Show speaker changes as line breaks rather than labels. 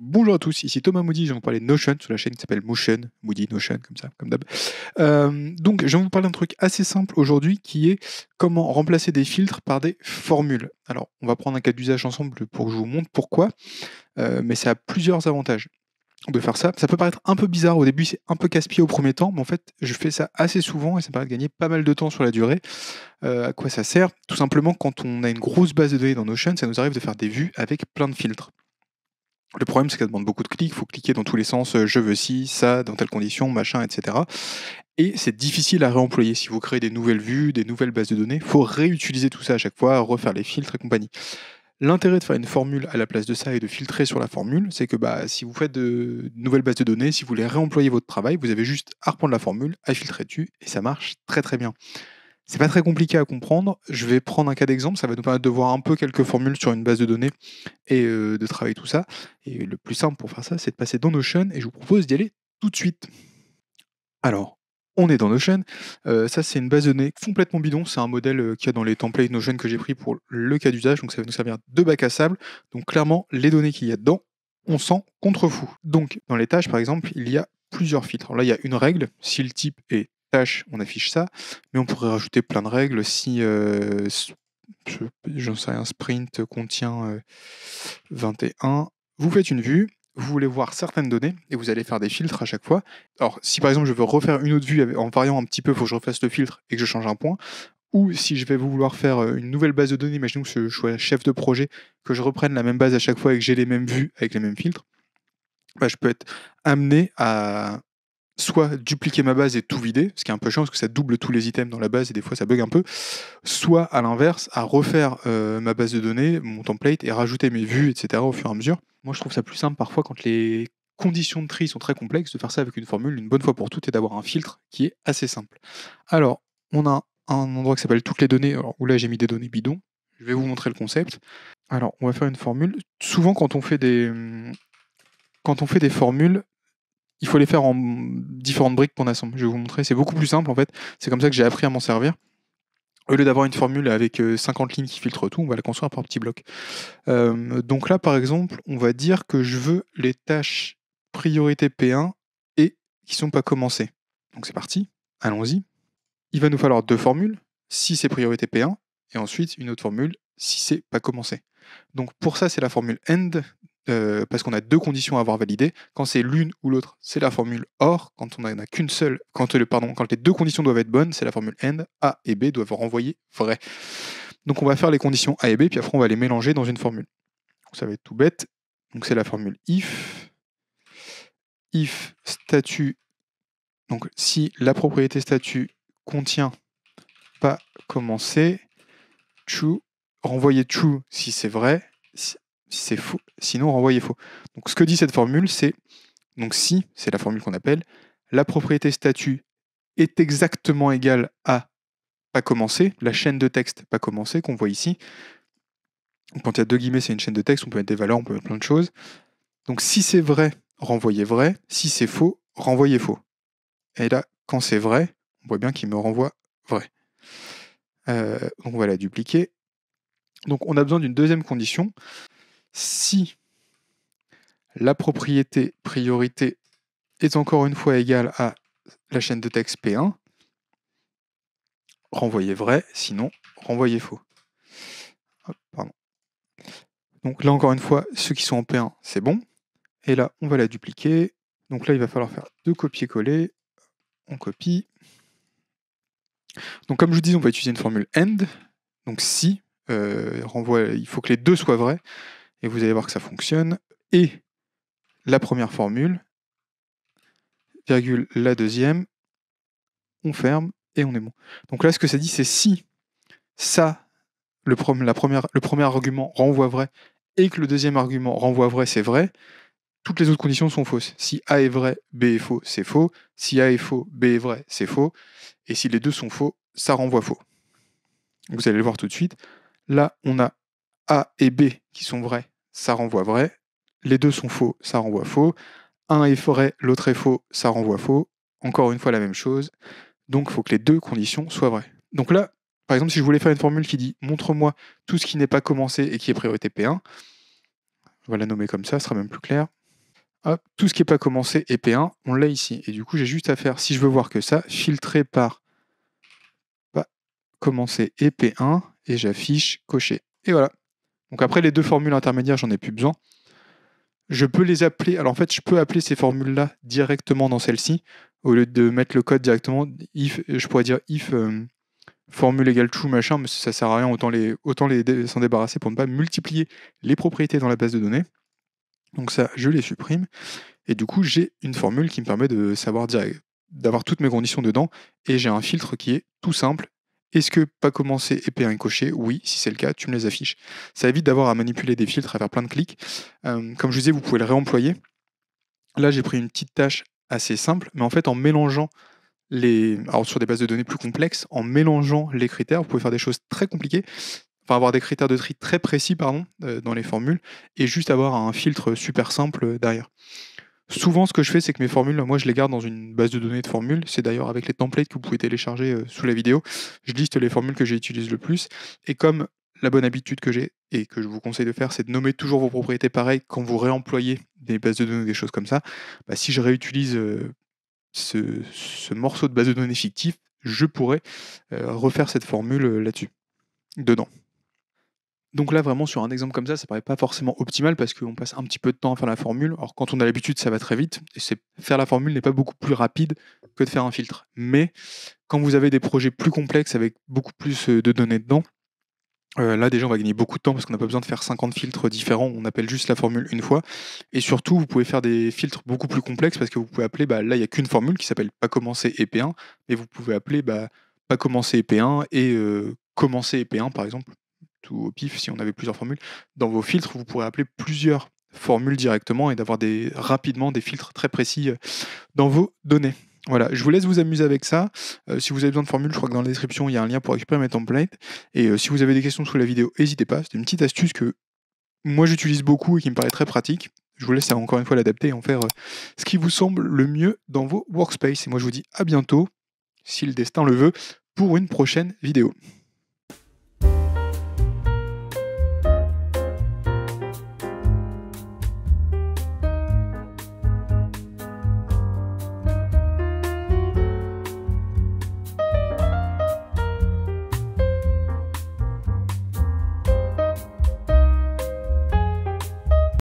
Bonjour à tous, ici Thomas Moody, je vais vous parler de Notion sur la chaîne qui s'appelle Motion, Moody Notion, comme ça, comme d'hab. Donc, je vais vous parler d'un truc assez simple aujourd'hui qui est comment remplacer des filtres par des formules. Alors, on va prendre un cas d'usage ensemble pour que je vous montre pourquoi, mais ça a plusieurs avantages de faire ça. Ça peut paraître un peu bizarre au début, c'est un peu casse-pied au premier temps, mais en fait, je fais ça assez souvent et ça me permet de gagner pas mal de temps sur la durée. À quoi ça sert? Tout simplement, quand on a une grosse base de données dans Notion, ça nous arrive de faire des vues avec plein de filtres. Le problème, c'est que ça demande beaucoup de clics, il faut cliquer dans tous les sens, je veux ci, ça, dans telle condition, machin, etc. Et c'est difficile à réemployer. Si vous créez des nouvelles vues, des nouvelles bases de données, il faut réutiliser tout ça à chaque fois, refaire les filtres et compagnie. L'intérêt de faire une formule à la place de ça et de filtrer sur la formule, c'est que si vous faites de nouvelles bases de données, si vous voulez réemployer votre travail, vous avez juste à reprendre la formule, à filtrer dessus, et ça marche très très bien. C'est pas très compliqué à comprendre. Je vais prendre un cas d'exemple, ça va nous permettre de voir un peu quelques formules sur une base de données et de travailler tout ça. Et le plus simple pour faire ça, c'est de passer dans Notion et je vous propose d'y aller tout de suite. Alors, on est dans Notion. Ça, c'est une base de données complètement bidon. C'est un modèle qu'il y a dans les templates Notion que j'ai pris pour le cas d'usage. Donc, ça va nous servir de bac à sable. Donc, clairement, les données qu'il y a dedans, on s'en contrefou. Donc, dans les tâches, par exemple, il y a plusieurs filtres. Alors là, il y a une règle. Si le type est tâche, on affiche ça. Mais on pourrait rajouter plein de règles. Si, j'en sais rien, sprint contient 21, vous faites une vue. Vous voulez voir certaines données et vous allez faire des filtres à chaque fois. Alors, si par exemple je veux refaire une autre vue en variant un petit peu, il faut que je refasse le filtre et que je change un point. Ou si je vais vouloir faire une nouvelle base de données, imaginons que je sois chef de projet, que je reprenne la même base à chaque fois et que j'ai les mêmes vues avec les mêmes filtres, je peux être amené à soit dupliquer ma base et tout vider, ce qui est un peu chiant parce que ça double tous les items dans la base et des fois ça bug un peu, soit à l'inverse, à refaire ma base de données, mon template et rajouter mes vues, etc. au fur et à mesure. Moi je trouve ça plus simple parfois quand les conditions de tri sont très complexes de faire ça avec une formule une bonne fois pour toutes et d'avoir un filtre qui est assez simple. Alors, on a un endroit qui s'appelle toutes les données, alors, où là j'ai mis des données bidons. Je vais vous montrer le concept. Alors, on va faire une formule. Souvent quand on fait des formules, il faut les faire en différentes briques qu'on assemble. Je vais vous montrer, c'est beaucoup plus simple en fait. C'est comme ça que j'ai appris à m'en servir. Au lieu d'avoir une formule avec 50 lignes qui filtrent tout, on va la construire par petits blocs. Donc là, par exemple, on va dire que je veux les tâches priorité P1 et qui ne sont pas commencées. Donc c'est parti, allons-y. Il va nous falloir deux formules, si c'est priorité P1, et ensuite une autre formule, si c'est pas commencé. Donc pour ça, c'est la formule AND, parce qu'on a deux conditions à avoir validées. Quand c'est l'une ou l'autre, c'est la formule OR. Quand on n'en a qu'une seule, quand les deux conditions doivent être bonnes, c'est la formule AND. A et B doivent renvoyer vrai. Donc on va faire les conditions A et B, puis après on va les mélanger dans une formule. Donc ça va être tout bête. Donc c'est la formule if statut. Donc si la propriété statut contient pas commencé, true, renvoyer true si c'est vrai, si c'est faux, sinon renvoyer faux. Donc ce que dit cette formule, c'est donc si, c'est la formule qu'on appelle, la propriété statut est exactement égale à pas commencé, la chaîne de texte pas commencé qu'on voit ici. Quand il y a deux guillemets, c'est une chaîne de texte, on peut mettre des valeurs, on peut mettre plein de choses. Donc si c'est vrai, renvoyez vrai, si c'est faux, renvoyez faux. Et là, quand c'est vrai, on voit bien qu'il me renvoie vrai. Donc on va la dupliquer. Donc on a besoin d'une deuxième condition. Si la propriété priorité est encore une fois égale à la chaîne de texte P1, renvoyez vrai, sinon renvoyez faux. Hop, pardon. Donc là encore une fois, ceux qui sont en P1, c'est bon. Et là, on va la dupliquer. Donc là, il va falloir faire deux copier-coller. On copie. Donc comme je vous dis, on va utiliser une formule AND. Donc si, il faut que les deux soient vrais. Et vous allez voir que ça fonctionne. Et la première formule, virgule la deuxième, on ferme et on est bon. Donc là, ce que ça dit, c'est si ça, le premier argument renvoie vrai et que le deuxième argument renvoie vrai, c'est vrai, toutes les autres conditions sont fausses. Si A est vrai, B est faux, c'est faux. Si A est faux, B est vrai, c'est faux. Et si les deux sont faux, ça renvoie faux. Vous allez le voir tout de suite. Là, on a A et B qui sont vrais, ça renvoie vrai. Les deux sont faux, ça renvoie faux. Un est vrai, l'autre est faux, ça renvoie faux. Encore une fois, la même chose. Donc, il faut que les deux conditions soient vraies. Donc là, par exemple, si je voulais faire une formule qui dit « montre-moi tout ce qui n'est pas commencé et qui est priorité P1 », on va la nommer comme ça, ce sera même plus clair. hop, tout ce qui n'est pas commencé et P1, on l'a ici. Et du coup, j'ai juste à faire, si je veux voir que ça, filtrer par pas commencé et P1, et j'affiche coché. Et voilà. Donc après, les deux formules intermédiaires, j'en ai plus besoin. Je peux les appeler, alors en fait, je peux appeler ces formules-là directement dans celle-ci, au lieu de mettre le code directement, if, je pourrais dire if formule égale true machin, mais ça sert à rien, autant s'en débarrasser pour ne pas multiplier les propriétés dans la base de données. Donc ça, je les supprime, et du coup, j'ai une formule qui me permet de savoir d'avoir toutes mes conditions dedans, et j'ai un filtre qui est tout simple. Est-ce que pas commencé et P1 est coché? Oui, si c'est le cas, tu me les affiches. Ça évite d'avoir à manipuler des filtres, à faire plein de clics. Comme je disais, vous pouvez le réemployer. Là, j'ai pris une petite tâche assez simple, mais en fait, en mélangeant alors sur des bases de données plus complexes, en mélangeant les critères, vous pouvez faire des choses très compliquées, enfin avoir des critères de tri très précis, pardon, dans les formules, et juste avoir un filtre super simple derrière. Souvent, ce que je fais, c'est que mes formules, moi, je les garde dans une base de données de formules. C'est d'ailleurs avec les templates que vous pouvez télécharger sous la vidéo. Je liste les formules que j'utilise le plus. Et comme la bonne habitude que j'ai et que je vous conseille de faire, c'est de nommer toujours vos propriétés pareilles quand vous réemployez des bases de données, des choses comme ça. Bah, si je réutilise ce morceau de base de données fictif, je pourrais refaire cette formule là-dessus, dedans. Donc là, vraiment, sur un exemple comme ça paraît pas forcément optimal parce qu'on passe un petit peu de temps à faire la formule. Alors quand on a l'habitude, ça va très vite. Et faire la formule n'est pas beaucoup plus rapide que de faire un filtre. Mais quand vous avez des projets plus complexes avec beaucoup plus de données dedans, là déjà on va gagner beaucoup de temps parce qu'on n'a pas besoin de faire 50 filtres différents, on appelle juste la formule une fois. Et surtout, vous pouvez faire des filtres beaucoup plus complexes parce que vous pouvez appeler, là il n'y a qu'une formule qui s'appelle pas commencer EP1, mais vous pouvez appeler pas commencer EP1 et commencer EP1 par exemple, tout au pif si on avait plusieurs formules. Dans vos filtres, vous pourrez appeler plusieurs formules directement et d'avoir rapidement des filtres très précis dans vos données. Voilà, je vous laisse vous amuser avec ça. Si vous avez besoin de formules, je crois que dans la description, il y a un lien pour récupérer mes templates. Et si vous avez des questions sous la vidéo, n'hésitez pas. C'est une petite astuce que moi j'utilise beaucoup et qui me paraît très pratique. Je vous laisse encore une fois l'adapter et en faire ce qui vous semble le mieux dans vos workspaces. Et moi je vous dis à bientôt, si le destin le veut, pour une prochaine vidéo.